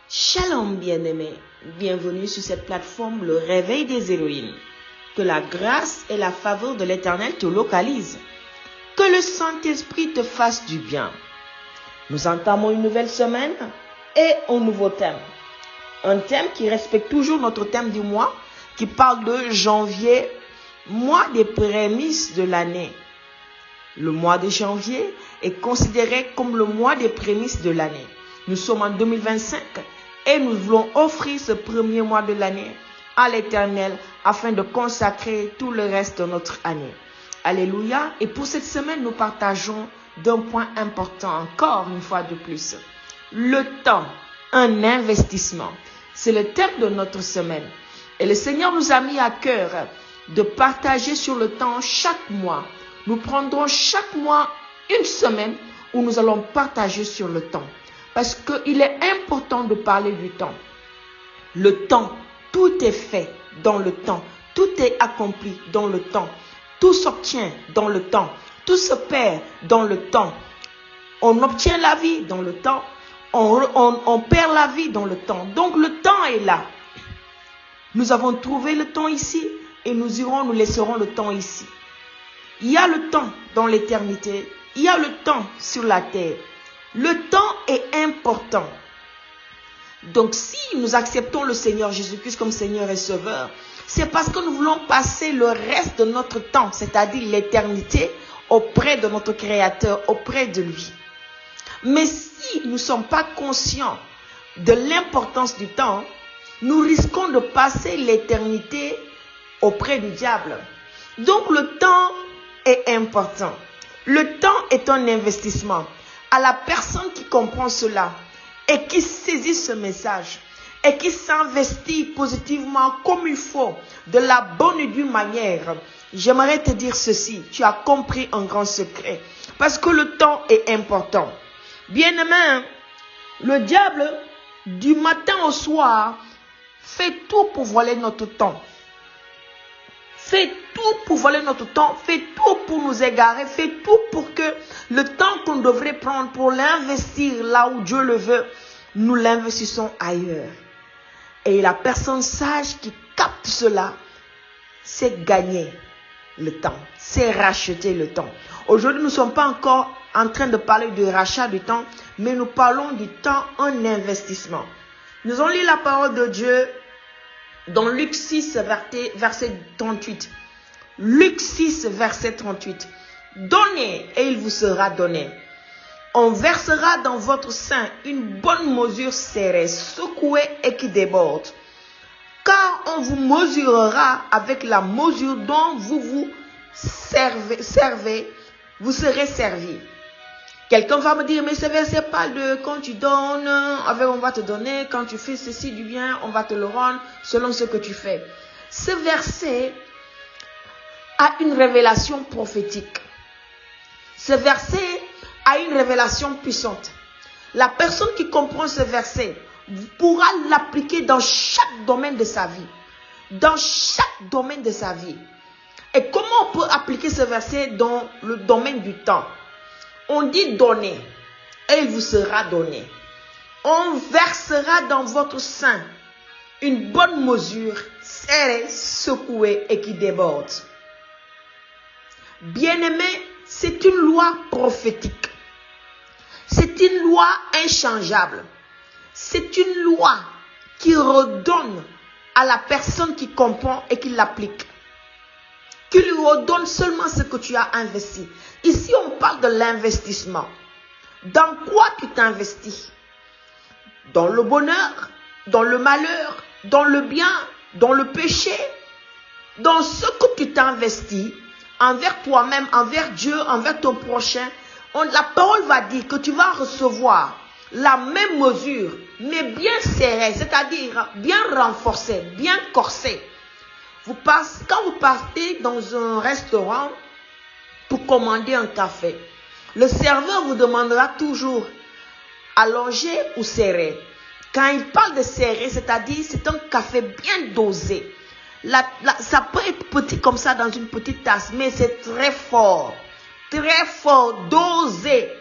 Shalom bien-aimés, bienvenue sur cette plateforme Le Réveil des Héroïnes. Que la grâce et la faveur de l'Éternel te localisent. Que le Saint-Esprit te fasse du bien. Nous entamons une nouvelle semaine et un nouveau thème. Un thème qui respecte toujours notre thème du mois, qui parle de janvier, mois des prémices de l'année. Le mois de janvier est considéré comme le mois des prémices de l'année. Nous sommes en 2025 et nous voulons offrir ce premier mois de l'année à l'Éternel afin de consacrer tout le reste de notre année. Alléluia. Et pour cette semaine, nous partageons d'un point important encore une fois de plus. Le temps, un investissement. C'est le thème de notre semaine. Et le Seigneur nous a mis à cœur de partager sur le temps chaque mois. Nous prendrons chaque mois une semaine où nous allons partager sur le temps. Parce qu'il est important de parler du temps. Le temps, tout est fait dans le temps. Tout est accompli dans le temps. Tout s'obtient dans le temps. Tout se perd dans le temps. On obtient la vie dans le temps. On perd la vie dans le temps. Donc le temps est là. Nous avons trouvé le temps ici et nous laisserons le temps ici. Il y a le temps dans l'éternité. Il y a le temps sur la terre. Le temps est important. Donc si nous acceptons le Seigneur Jésus-Christ comme Seigneur et Sauveur, c'est parce que nous voulons passer le reste de notre temps, c'est-à-dire l'éternité, auprès de notre Créateur, auprès de lui. Mais si nous ne sommes pas conscients de l'importance du temps, nous risquons de passer l'éternité auprès du diable. Donc le temps est important. Le temps est un investissement. À la personne qui comprend cela et qui saisit ce message et qui s'investit positivement comme il faut, de la bonne et due manière, j'aimerais te dire ceci, tu as compris un grand secret, parce que le temps est important. Bien-aimé, le diable, du matin au soir, fait tout pour voler notre temps. Fait tout pour voler notre temps, fait tout pour nous égarer, fait tout pour que le temps qu'on devrait prendre pour l'investir là où Dieu le veut, nous l'investissons ailleurs. Et la personne sage qui capte cela, c'est gagner le temps, c'est racheter le temps. Aujourd'hui, nous ne sommes pas encore en train de parler du rachat du temps, mais nous parlons du temps en investissement. Nous allons lire la parole de Dieu dans Luc 6, verset 38. Luc 6, verset 38. Donnez et il vous sera donné. On versera dans votre sein une bonne mesure serrée, secouée et qui déborde. Car on vous mesurera avec la mesure dont vous vous servez, vous serez servi. Quelqu'un va me dire, mais ce verset parle de quand tu donnes, on va te donner, quand tu fais ceci du bien, on va te le rendre selon ce que tu fais. Ce verset a une révélation prophétique. Ce verset a une révélation puissante. La personne qui comprend ce verset pourra l'appliquer dans chaque domaine de sa vie. Dans chaque domaine de sa vie. Et comment on peut appliquer ce verset dans le domaine du temps? On dit donner et il vous sera donné. On versera dans votre sein une bonne mesure, serrée, secouée et qui déborde. Bien-aimé, c'est une loi prophétique. C'est une loi inchangeable. C'est une loi qui redonne à la personne qui comprend et qui l'applique. Qui lui redonne seulement ce que tu as investi. Ici, on parle de l'investissement. Dans quoi tu t'investis? Dans le bonheur, dans le malheur, dans le bien, dans le péché. Dans ce que tu t'investis, envers toi-même, envers Dieu, envers ton prochain. La parole va dire que tu vas recevoir la même mesure, mais bien serrée, c'est-à-dire bien renforcée, bien corsée. Quand vous partez dans un restaurant pour commander un café, le serveur vous demandera toujours allongé ou serré. Quand il parle de serré, c'est-à-dire c'est un café bien dosé. Ça peut être petit comme ça dans une petite tasse, mais c'est très fort, dosé.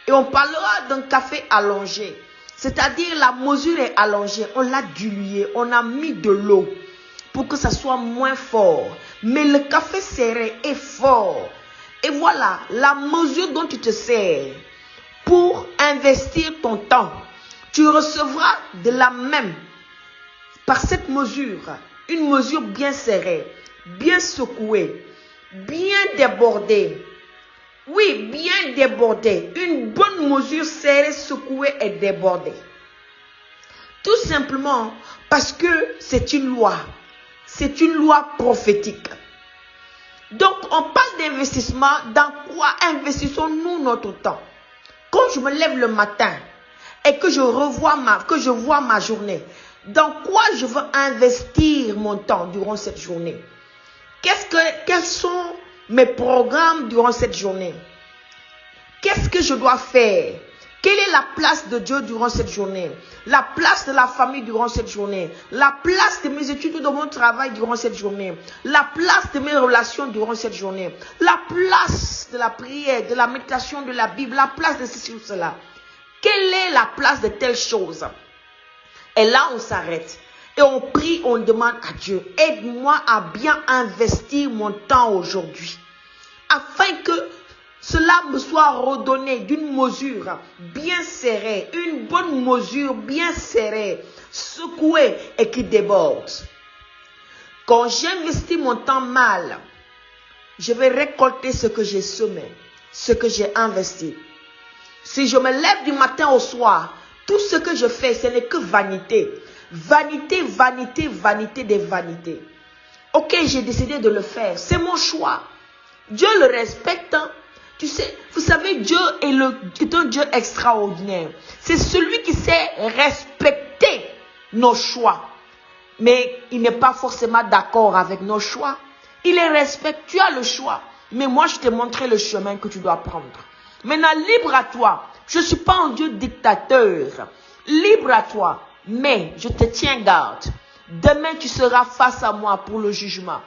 Et on parlera d'un café allongé. C'est-à-dire la mesure est allongée, on l'a diluée, on a mis de l'eau pour que ça soit moins fort. Mais le café serré est fort. Et voilà la mesure dont tu te sers pour investir ton temps. Tu recevras de la même, par cette mesure, une mesure bien serrée, bien secouée, bien débordée. Oui, bien débordée. Une bonne mesure serrée, secouée et débordée. Tout simplement parce que c'est une loi. C'est une loi prophétique. Donc, on parle d'investissement. Dans quoi investissons-nous notre temps? Quand je me lève le matin et que je vois ma journée, dans quoi je veux investir mon temps durant cette journée? Quels sont mes programmes durant cette journée? Qu'est-ce que je dois faire? Quelle est la place de Dieu durant cette journée? La place de la famille durant cette journée? La place de mes études ou de mon travail durant cette journée? La place de mes relations durant cette journée? La place de la prière, de la méditation, de la Bible? La place de ceci ou cela? Quelle est la place de telle chose? Et là, on s'arrête. Et on prie, on demande à Dieu, aide-moi à bien investir mon temps aujourd'hui. Afin que cela me soit redonné d'une mesure bien serrée, une bonne mesure bien serrée, secouée et qui déborde. Quand j'investis mon temps mal, je vais récolter ce que j'ai semé, ce que j'ai investi. Si je me lève du matin au soir, tout ce que je fais, ce n'est que vanité. Vanité, vanité, vanité des vanités. Ok, j'ai décidé de le faire. C'est mon choix. Dieu le respecte. Hein. Tu sais, vous savez, Dieu est un Dieu extraordinaire. C'est celui qui sait respecter nos choix. Mais il n'est pas forcément d'accord avec nos choix. Il les respecte. Tu as le choix. Mais moi, je t'ai montré le chemin que tu dois prendre. Maintenant, libre à toi. Je ne suis pas un Dieu dictateur. Libre à toi. Mais je te tiens garde. Demain, tu seras face à moi pour le jugement.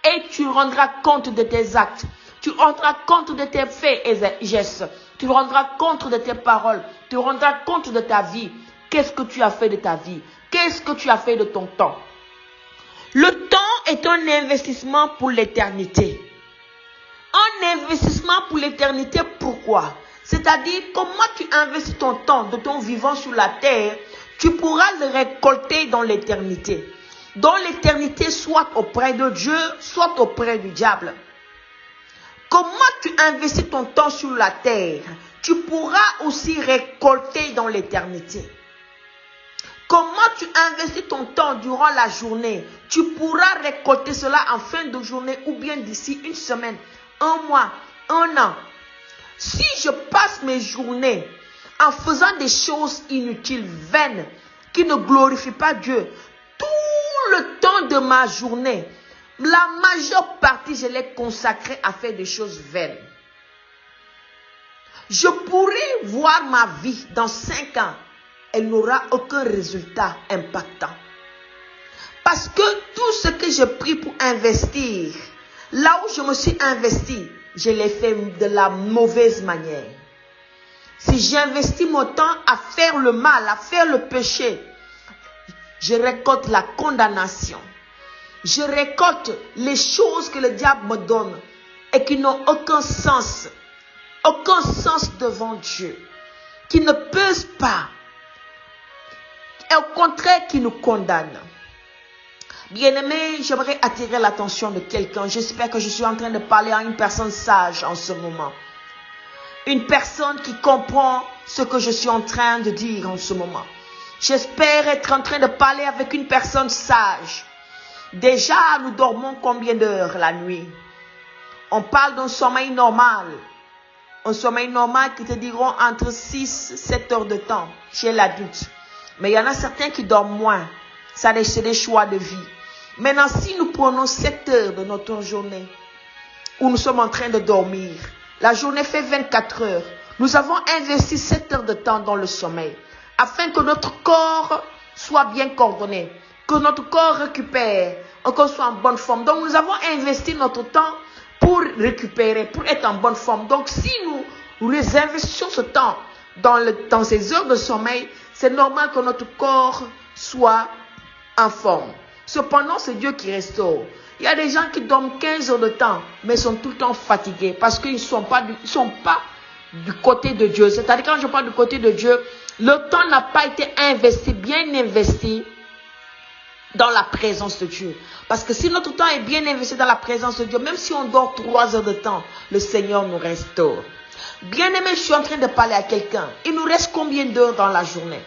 Et tu rendras compte de tes actes. Tu rendras compte de tes faits et gestes. Tu rendras compte de tes paroles. Tu rendras compte de ta vie. Qu'est-ce que tu as fait de ta vie? Qu'est-ce que tu as fait de ton temps? Le temps est un investissement pour l'éternité. Un investissement pour l'éternité, pourquoi? C'est-à-dire, comment tu investis ton temps de ton vivant sur la terre, tu pourras le récolter dans l'éternité. Dans l'éternité, soit auprès de Dieu, soit auprès du diable. Comment tu investis ton temps sur la terre, tu pourras aussi récolter dans l'éternité. Comment tu investis ton temps durant la journée, tu pourras récolter cela en fin de journée ou bien d'ici une semaine, un mois, un an. Si je passe mes journées en faisant des choses inutiles, vaines, qui ne glorifient pas Dieu, tout le temps de ma journée, la majeure partie, je l'ai consacrée à faire des choses vaines. Je pourrais voir ma vie dans 5 ans, elle n'aura aucun résultat impactant. Parce que tout ce que j'ai pris pour investir, là où je me suis investi, je l'ai fait de la mauvaise manière. Si j'investis mon temps à faire le mal, à faire le péché, je récolte la condamnation. Je récolte les choses que le diable me donne et qui n'ont aucun sens devant Dieu, qui ne pesent pas, et au contraire qui nous condamnent. Bien-aimé, j'aimerais attirer l'attention de quelqu'un. J'espère que je suis en train de parler à une personne sage en ce moment. Une personne qui comprend ce que je suis en train de dire en ce moment. J'espère être en train de parler avec une personne sage. Déjà, nous dormons combien d'heures la nuit? On parle d'un sommeil normal. Un sommeil normal qui te diront entre 6 et 7 heures de temps chez l'adulte. Mais il y en a certains qui dorment moins. Ça, c'est des choix de vie. Maintenant, si nous prenons 7 heures de notre journée où nous sommes en train de dormir, la journée fait 24 heures. Nous avons investi 7 heures de temps dans le sommeil afin que notre corps soit bien coordonné, que notre corps récupère, qu'on soit en bonne forme. Donc, nous avons investi notre temps pour récupérer, pour être en bonne forme. Donc, si nous les investissons ce temps dans ces heures de sommeil, c'est normal que notre corps soit en forme. Cependant, c'est Dieu qui restaure. Il y a des gens qui dorment 15 heures de temps, mais sont tout le temps fatigués parce qu'ils ne sont pas du côté de Dieu. C'est-à-dire, quand je parle du côté de Dieu, le temps n'a pas été bien investi dans la présence de Dieu. Parce que si notre temps est bien investi dans la présence de Dieu, même si on dort 3 heures de temps, le Seigneur nous restaure. Bien-aimé, je suis en train de parler à quelqu'un. Il nous reste combien d'heures dans la journée?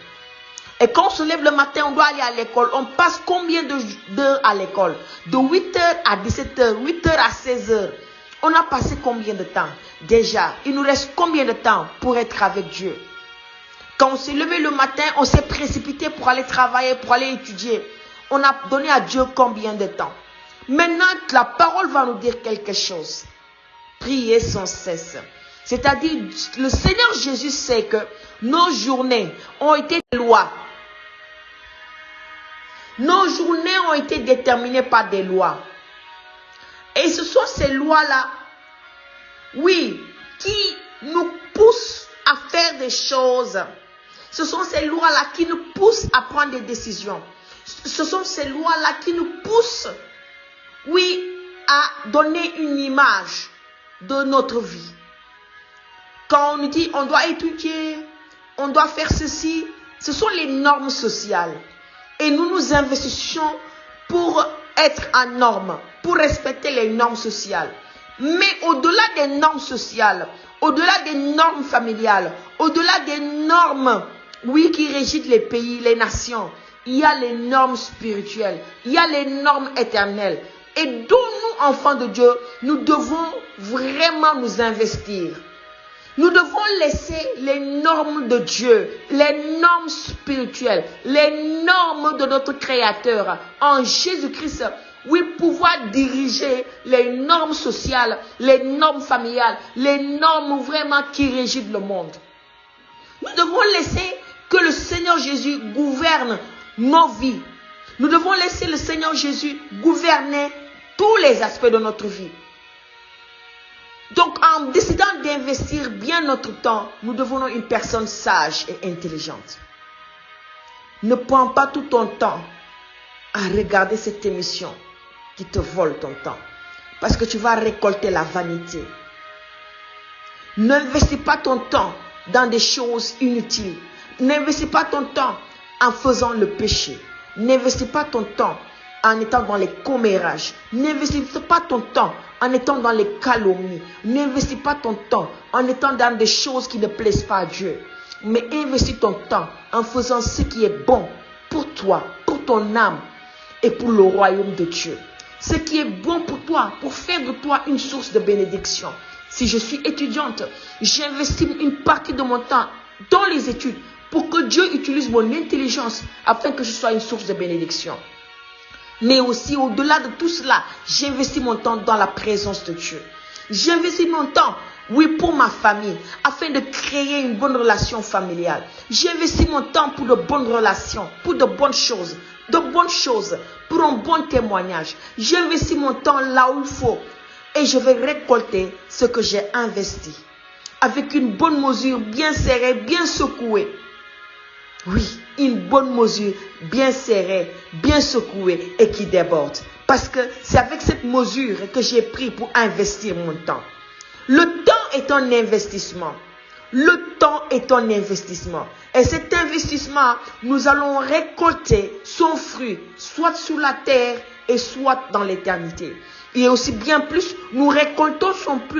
Et quand on se lève le matin, on doit aller à l'école. On passe combien d'heures à l'école? De 8h à 17h, 8h à 16h. On a passé combien de temps? Déjà, il nous reste combien de temps pour être avec Dieu? Quand on s'est levé le matin, on s'est précipité pour aller travailler, pour aller étudier. On a donné à Dieu combien de temps? Maintenant, la parole va nous dire quelque chose. Priez sans cesse. C'est-à-dire, le Seigneur Jésus sait que nos journées ont été des lois. Nos journées ont été déterminées par des lois. Et ce sont ces lois-là, oui, qui nous poussent à faire des choses. Ce sont ces lois-là qui nous poussent à prendre des décisions. Ce sont ces lois-là qui nous poussent, oui, à donner une image de notre vie. Quand on nous dit, on doit étudier, on doit faire ceci, ce sont les normes sociales. Et nous nous investissons pour être en norme, pour respecter les normes sociales. Mais au-delà des normes sociales, au-delà des normes familiales, au-delà des normes, oui, qui régissent les pays, les nations, il y a les normes spirituelles, il y a les normes éternelles. Et dont nous, enfants de Dieu, nous devons vraiment nous investir. Nous devons laisser les normes de Dieu, les normes spirituelles, les normes de notre Créateur en Jésus-Christ, oui, pouvoir diriger les normes sociales, les normes familiales, les normes vraiment qui régissent le monde. Nous devons laisser que le Seigneur Jésus gouverne nos vies. Nous devons laisser le Seigneur Jésus gouverner tous les aspects de notre vie. Donc, en décidant d'investir bien notre temps, nous devenons une personne sage et intelligente. Ne prends pas tout ton temps à regarder cette émission qui te vole ton temps. Parce que tu vas récolter la vanité. N'investis pas ton temps dans des choses inutiles. N'investis pas ton temps en faisant le péché. N'investis pas ton temps en étant dans les commérages. N'investis pas ton temps en étant dans les calomnies. N'investis pas ton temps en étant dans des choses qui ne plaisent pas à Dieu. Mais investis ton temps en faisant ce qui est bon pour toi, pour ton âme et pour le royaume de Dieu. Ce qui est bon pour toi, pour faire de toi une source de bénédiction. Si je suis étudiante, j'investis une partie de mon temps dans les études pour que Dieu utilise mon intelligence afin que je sois une source de bénédiction. Mais aussi, au-delà de tout cela, j'investis mon temps dans la présence de Dieu. J'investis mon temps, oui, pour ma famille, afin de créer une bonne relation familiale. J'investis mon temps pour de bonnes relations, pour de bonnes choses, pour un bon témoignage. J'investis mon temps là où il faut et je vais récolter ce que j'ai investi. Avec une bonne mesure bien serrée, bien secouée. Oui, une bonne mesure bien serrée, bien secouée et qui déborde. Parce que c'est avec cette mesure que j'ai pris pour investir mon temps. Le temps est un investissement. Le temps est un investissement. Et cet investissement, nous allons récolter son fruit, soit sur la terre et soit dans l'éternité. Et aussi bien plus, nous récoltons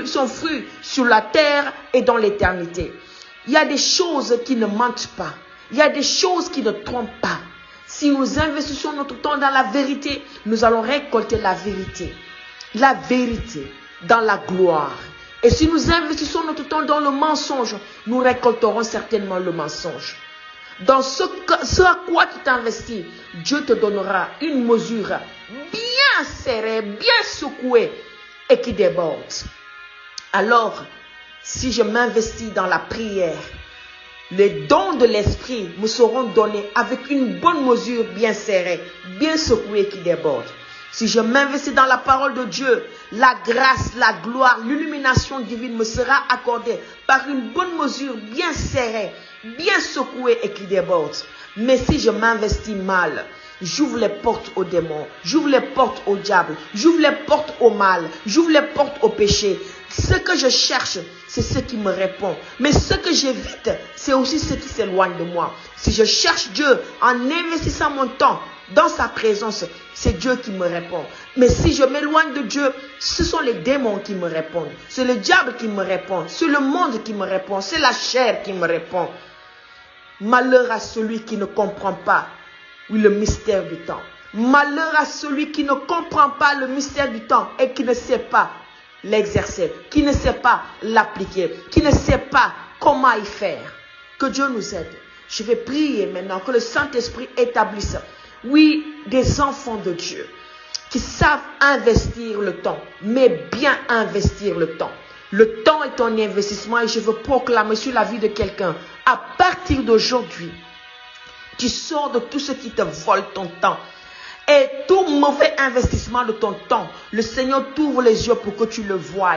son fruit sur la terre et dans l'éternité. Il y a des choses qui ne mentent pas. Il y a des choses qui ne trompent pas. Si nous investissons notre temps dans la vérité, nous allons récolter la vérité. La vérité dans la gloire. Et si nous investissons notre temps dans le mensonge, nous récolterons certainement le mensonge. Dans ce à quoi tu t'investis, Dieu te donnera une mesure bien serrée, bien secouée et qui déborde. Alors, si je m'investis dans la prière, les dons de l'esprit me seront donnés avec une bonne mesure bien serrée, bien secouée qui déborde. Si je m'investis dans la parole de Dieu, la grâce, la gloire, l'illumination divine me sera accordée par une bonne mesure bien serrée bien secoué et qui déborde. Mais si je m'investis mal, j'ouvre les portes aux démons, j'ouvre les portes au diable, j'ouvre les portes au mal, j'ouvre les portes au péché. Ce que je cherche, c'est ce qui me répond. Mais ce que j'évite, c'est aussi ce qui s'éloigne de moi. Si je cherche Dieu en investissant mon temps dans sa présence, c'est Dieu qui me répond. Mais si je m'éloigne de Dieu, ce sont les démons qui me répondent. C'est le diable qui me répond. C'est le monde qui me répond. C'est la chair qui me répond. Malheur à celui qui ne comprend pas, oui, le mystère du temps. Malheur à celui qui ne comprend pas le mystère du temps et qui ne sait pas l'exercer, qui ne sait pas l'appliquer, qui ne sait pas comment y faire. Que Dieu nous aide. Je vais prier maintenant que le Saint-Esprit établisse, oui, des enfants de Dieu qui savent investir le temps, mais bien investir le temps. Le temps est un investissement et je veux proclamer sur la vie de quelqu'un. À partir d'aujourd'hui, tu sors de tout ce qui te vole ton temps. Et tout mauvais investissement de ton temps, le Seigneur t'ouvre les yeux pour que tu le voies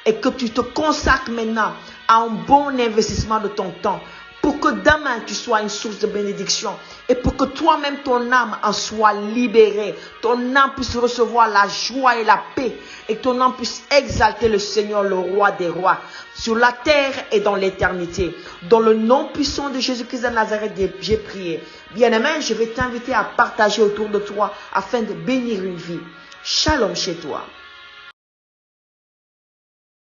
et que tu te consacres maintenant à un bon investissement de ton temps pour que demain tu sois une source de bénédiction et pour que toi-même ton âme en soit libérée, ton âme puisse recevoir la joie et la paix et ton âme puisse exalter le Seigneur, le roi des rois, sur la terre et dans l'éternité. Dans le nom puissant de Jésus-Christ de Nazareth, j'ai prié. Bien-aimé, je vais t'inviter à partager autour de toi afin de bénir une vie. Shalom chez toi.